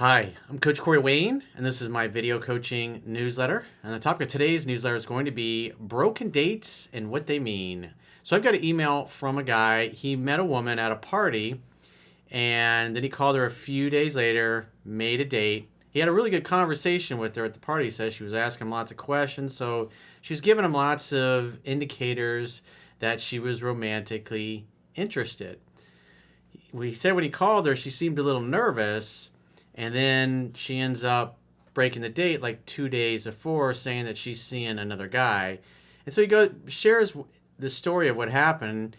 Hi, I'm Coach Corey Wayne, and this is my video coaching newsletter. And the topic of today's newsletter is going to be broken dates and what they mean. So I've got an email from a guy. He met a woman at a party, and then he called her a few days later, made a date. He had a really good conversation with her at the party. He says she was asking him lots of questions, so she was giving him lots of indicators that she was romantically interested. He said when he called her, she seemed a little nervous. And then she ends up breaking the date like 2 days before, saying that she's seeing another guy. And so shares the story of what happened.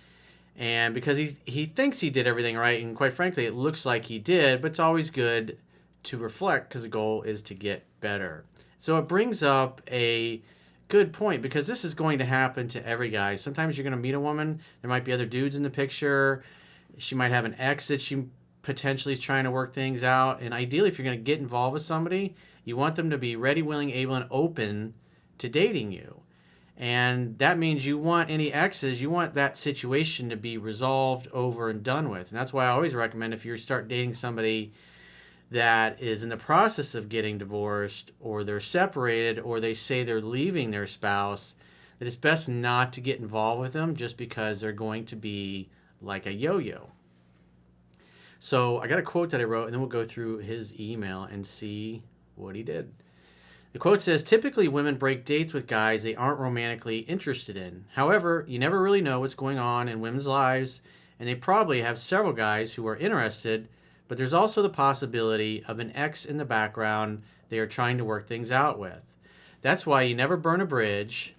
And because he thinks he did everything right, and quite frankly, it looks like he did, but it's always good to reflect because the goal is to get better. So it brings up a good point because this is going to happen to every guy. Sometimes you're going to meet a woman. There might be other dudes in the picture. She might have an ex that she potentially is trying to work things out. And ideally, if you're going to get involved with somebody, you want them to be ready, willing, able, and open to dating you. And that means you want any exes, you want that situation to be resolved, over, and done with. And that's why I always recommend if you start dating somebody that is in the process of getting divorced, or they're separated, or they say they're leaving their spouse, that it's best not to get involved with them just because they're going to be like a yo-yo. So I got a quote that I wrote, and then we'll go through his email and see what he did. The quote says, "Typically women break dates with guys they aren't romantically interested in. However, you never really know what's going on in women's lives, and they probably have several guys who are interested, but there's also the possibility of an ex in the background they are trying to work things out with. That's why you never burn a bridge,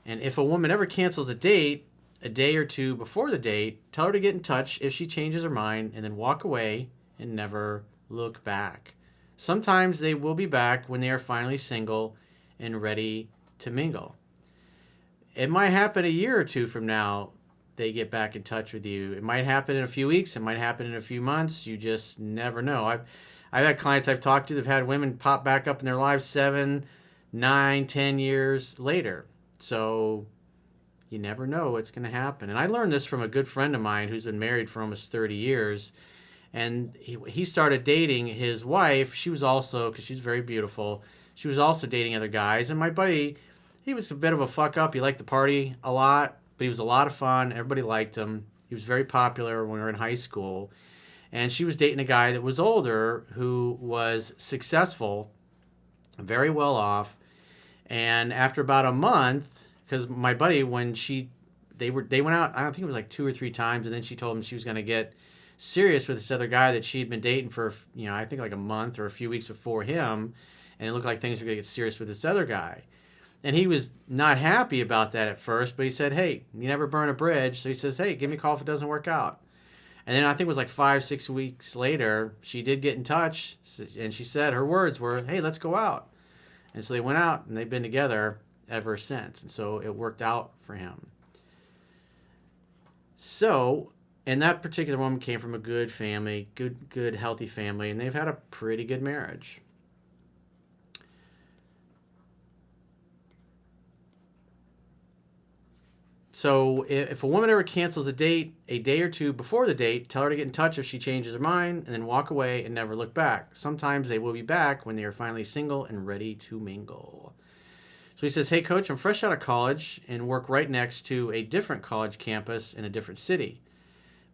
and if a woman ever cancels a date, a day or two before the date, tell her to get in touch if she changes her mind, and then walk away and never look back. Sometimes they will be back when they are finally single and ready to mingle. It might happen a year or two from now, they get back in touch with you. It might happen in a few weeks. It might happen in a few months. You just never know. I've had clients I've talked to that have had women pop back up in their lives 7, 9, 10 years later. So you never know what's going to happen. And I learned this from a good friend of mine who's been married for almost 30 years. And he started dating his wife. She was also, because she's very beautiful, she was also dating other guys. And my buddy, he was a bit of a fuck up. He liked to party a lot, but he was a lot of fun. Everybody liked him. He was very popular when we were in high school. And she was dating a guy that was older who was successful, very well off. And after about a month, because my buddy, when they went out, I don't think it was like 2 or 3 times, and then she told him she was going to get serious with this other guy that she'd been dating for, I think like a month or a few weeks before him, and it looked like things were going to get serious with this other guy. And he was not happy about that at first, but he said, hey, you never burn a bridge. So he says, hey, give me a call if it doesn't work out. And then I think it was like 5, 6 weeks later, she did get in touch, and she said her words were, hey, let's go out. And so they went out, and they've been together ever since. And so it worked out for him. So, and that particular woman came from a good family, good healthy family, and they've had a pretty good marriage. So if a woman ever cancels a date a day or two before the date, tell her to get in touch if she changes her mind, and then walk away and never look back. Sometimes they will be back when they are finally single and ready to mingle. So he says, hey, Coach, I'm fresh out of college and work right next to a different college campus in a different city.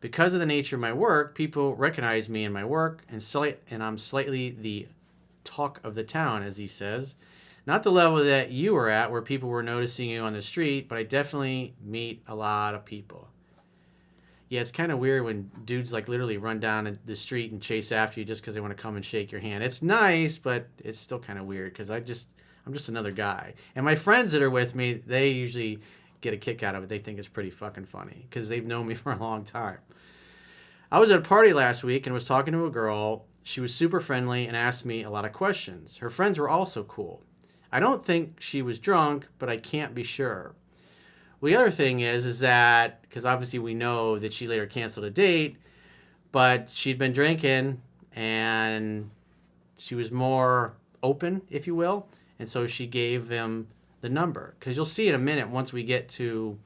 Because of the nature of my work, people recognize me in my work, and I'm slightly the talk of the town, as he says. Not the level that you were at where people were noticing you on the street, but I definitely meet a lot of people. Yeah, it's kind of weird when dudes like literally run down the street and chase after you just because they want to come and shake your hand. It's nice, but it's still kind of weird because I'm just another guy. And my friends that are with me, they usually get a kick out of it. They think it's pretty fucking funny because they've known me for a long time. I was at a party last week and was talking to a girl. She was super friendly and asked me a lot of questions. Her friends were also cool. I don't think she was drunk, but I can't be sure. Well, the other thing is that, because obviously we know that she later canceled a date, but she'd been drinking and she was more open, if you will. And so she gave him the number. Because you'll see in a minute, once we get to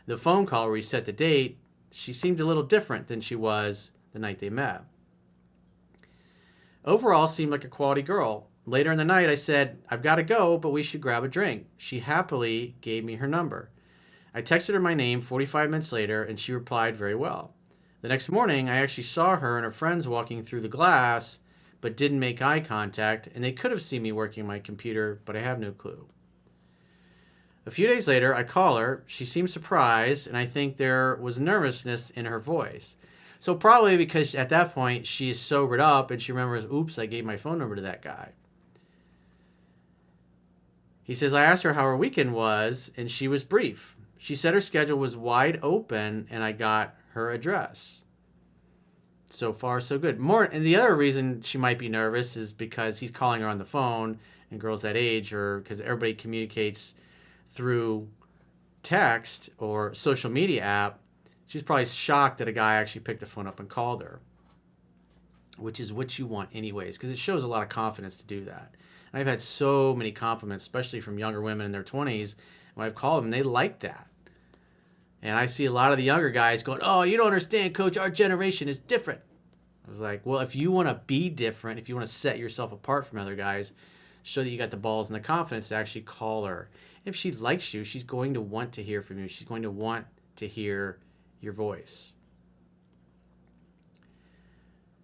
the phone call where we set the date, she seemed a little different than she was the night they met. Overall, seemed like a quality girl. Later in the night, I said, I've got to go, but we should grab a drink. She happily gave me her number. I texted her my name 45 minutes later, and she replied very well. The next morning, I actually saw her and her friends walking through the glass, but didn't make eye contact, and they could have seen me working my computer, but I have no clue. A few days later, I call her. She seemed surprised, and I think there was nervousness in her voice. So probably because at that point, she is sobered up, and she remembers, oops, I gave my phone number to that guy. He says, I asked her how her weekend was, and she was brief. She said her schedule was wide open, and I got her address. So far, so good. And the other reason she might be nervous is because he's calling her on the phone, and girls that age, or because everybody communicates through text or social media app. She's probably shocked that a guy actually picked the phone up and called her, which is what you want anyways, because it shows a lot of confidence to do that. And I've had so many compliments, especially from younger women in their 20s. When I've called them, they like that. And I see a lot of the younger guys going, oh, you don't understand, coach. Our generation is different. I was like, well, if you want to be different, if you want to set yourself apart from other guys, show that you got the balls and the confidence to actually call her. If she likes you, she's going to want to hear from you. She's going to want to hear your voice.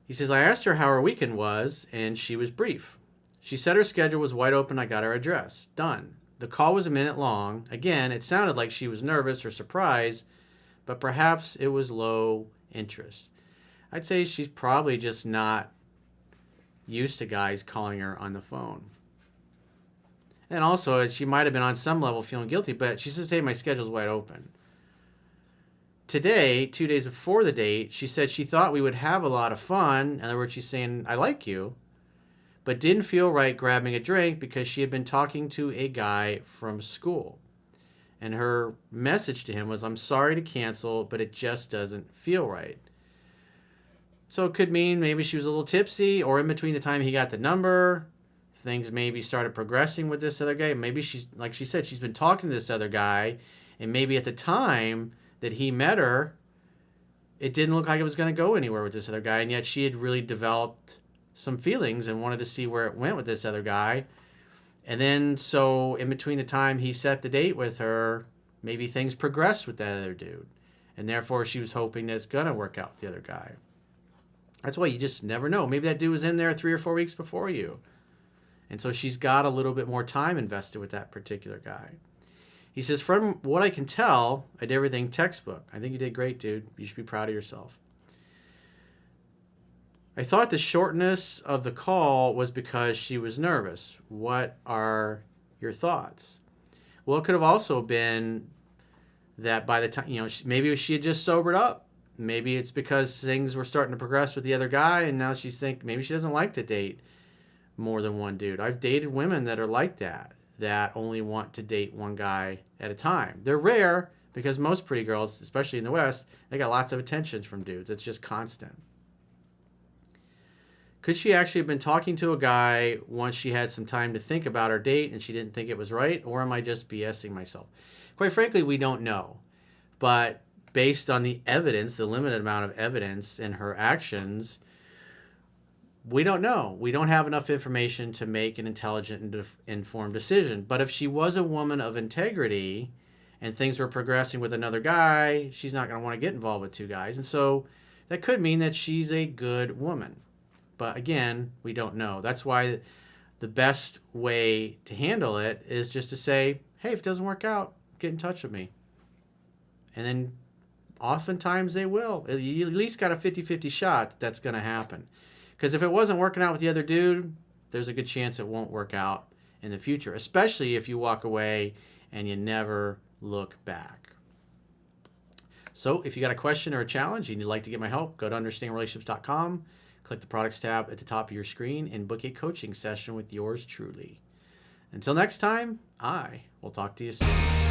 He says, I asked her how her weekend was, and she was brief. She said her schedule was wide open. I got her address. Done. The call was a minute long. Again, it sounded like she was nervous or surprised, but perhaps it was low interest. I'd say she's probably just not used to guys calling her on the phone. And also, she might have been on some level feeling guilty, but she says, hey, my schedule's wide open. Today, 2 days before the date, she said she thought we would have a lot of fun. In other words, she's saying, I like you, but didn't feel right grabbing a drink because she had been talking to a guy from school. And her message to him was, I'm sorry to cancel, but it just doesn't feel right. So it could mean maybe she was a little tipsy, or in between the time he got the number, things maybe started progressing with this other guy. Maybe she's, like she said, she's been talking to this other guy, and maybe at the time that he met her, it didn't look like it was going to go anywhere with this other guy, and yet she had really developed some feelings and wanted to see where it went with this other guy. And then, so in between the time he set the date with her, maybe things progressed with that other dude, and therefore she was hoping that it's going to work out with the other guy. That's why you just never know. Maybe that dude was in there 3 or 4 weeks before you. And so she's got a little bit more time invested with that particular guy. He says, from what I can tell, I did everything textbook. I think you did great, dude. You should be proud of yourself. I thought the shortness of the call was because she was nervous. What are your thoughts? Well, it could have also been that by the time, maybe she had just sobered up. Maybe it's because things were starting to progress with the other guy, and now she's thinking maybe she doesn't like to date more than one dude. I've dated women that are like that only want to date one guy at a time. They're rare because most pretty girls, especially in the West, they got lots of attention from dudes. It's just constant. Could she actually have been talking to a guy once she had some time to think about her date and she didn't think it was right? Or am I just BSing myself? Quite frankly, we don't know. But based on the evidence, the limited amount of evidence in her actions, we don't know. We don't have enough information to make an intelligent and informed decision. But if she was a woman of integrity and things were progressing with another guy, she's not going to want to get involved with two guys. And so that could mean that she's a good woman. But again, we don't know. That's why the best way to handle it is just to say, hey, if it doesn't work out, get in touch with me. And then oftentimes they will. You at least got a 50-50 shot that that's going to happen. Because if it wasn't working out with the other dude, there's a good chance it won't work out in the future, especially if you walk away and you never look back. So if you got a question or a challenge and you'd like to get my help, go to understandingrelationships.com, click the products tab at the top of your screen, and book a coaching session with yours truly. Until next time, I will talk to you soon.